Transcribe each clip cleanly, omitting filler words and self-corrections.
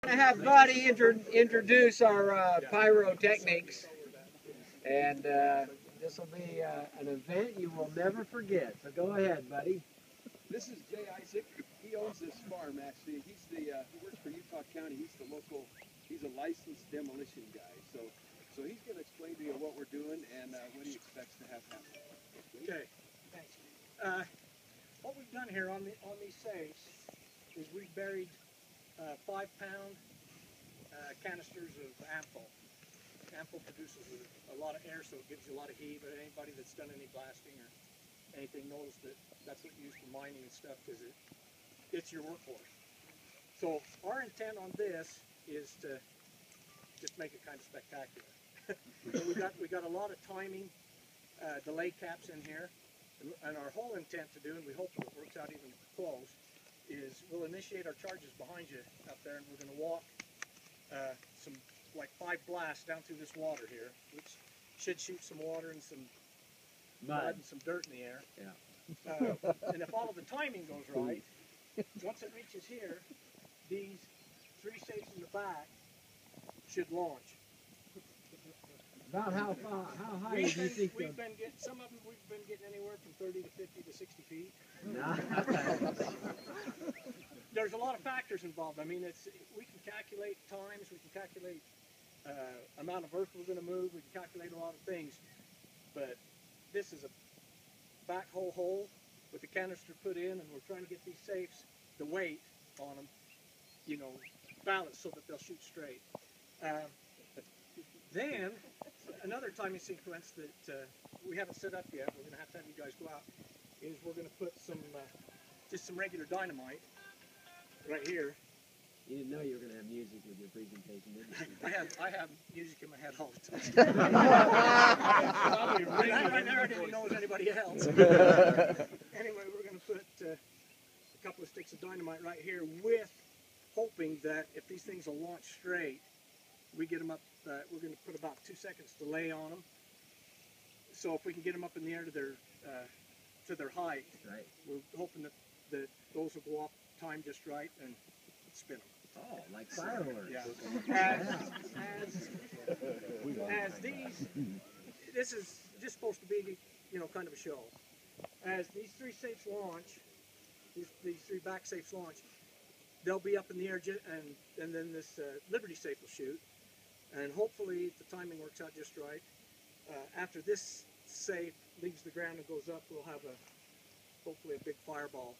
I'm going to have Buddy introduce our pyrotechnics, and this will be an event you will never forget. So go ahead, Buddy. This is Jay Isaac. He owns this farm, actually. He works for Utah County. He's a licensed demolition guy. So he's going to explain to you what we're doing and what he expects to have happen. Okay, thanks. What we've done here on these safes is we've buried 5-pound canisters of ample. Ample produces a lot of air, so it gives you a lot of heat. But anybody that's done any blasting or anything knows that that's what you use for mining and stuff, because it's your workhorse. So our intent on this is to just make it kind of spectacular. So we got a lot of timing delay caps in here, and our whole intent to do, and we hope it works out even close, is we'll initiate our charges behind you up there, and we're going to walk some like 5 blasts down through this water here, which should shoot some water and some mud and some dirt in the air. Yeah. And if all of the timing goes right, once it reaches here, these 3 safes in the back should launch. About how high do you think? We've been getting, some of them we've been getting anywhere from 30 to 50 to 60 feet. Nice. There's a lot of factors involved. I mean, we can calculate times, we can calculate amount of earth we're going to move, we can calculate a lot of things. But this is a backhoe hole with the canister put in, and we're trying to get these safes, the weight on them, you know, balanced so that they'll shoot straight. Then, another timing sequence that we haven't set up yet, we're going to have you guys go out, is we're going to put some, just some regular dynamite right here. You didn't know you were going to have music with your presentation, did you? I have music in my head all the time. Right there, I didn't know it was anybody else. Anyway, we're going to put a couple of sticks of dynamite right here, with hoping that if these things will launch straight, we get them up. We're going to put about 2 seconds delay on them. So if we can get them up in the air to their height, right, we're hoping that those will go off time just right and spin them. Oh, like fireworks. Yeah. As these, this is just supposed to be, you know, kind of a show. As these 3 safes launch, these 3 back safes launch, they'll be up in the air, and then this Liberty safe will shoot. And hopefully, if the timing works out just right, after this safe leaves the ground and goes up, we'll have hopefully a big fireball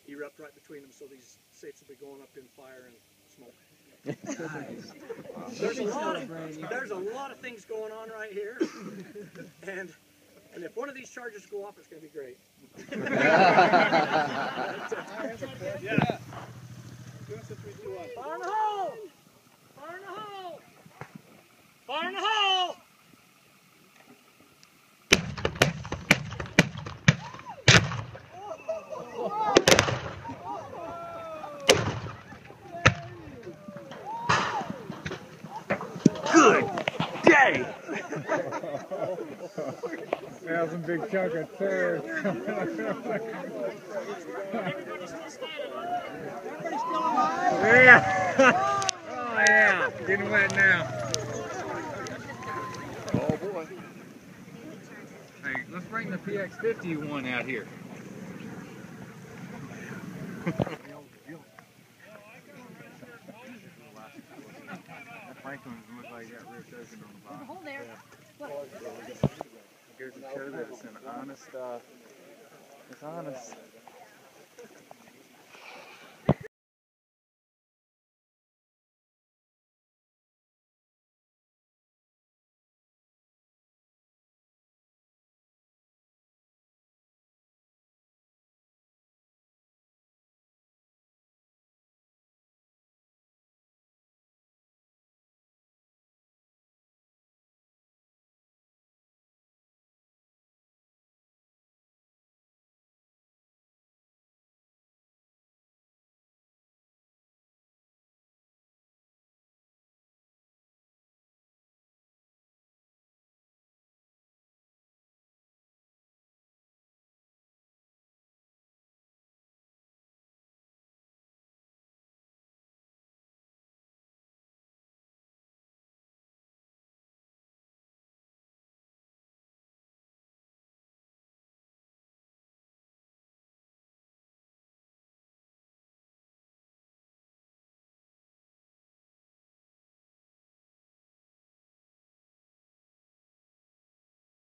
erupt right between them, so these safes will be going up in fire and smoke. Nice. There's a lot of things going on right here, and if one of these charges go off, it's going to be great. Yeah. Fire in the hole! Fire in the hole! Fire in the hole! Good day! That was a big chunk of turd. Yeah. Oh yeah, getting wet now. Oh boy. Hey, let's bring the PX50 one out here. Franklin looks like he got ripped open on the bottom. Hold there. It goes to show that it's an honest It's honest.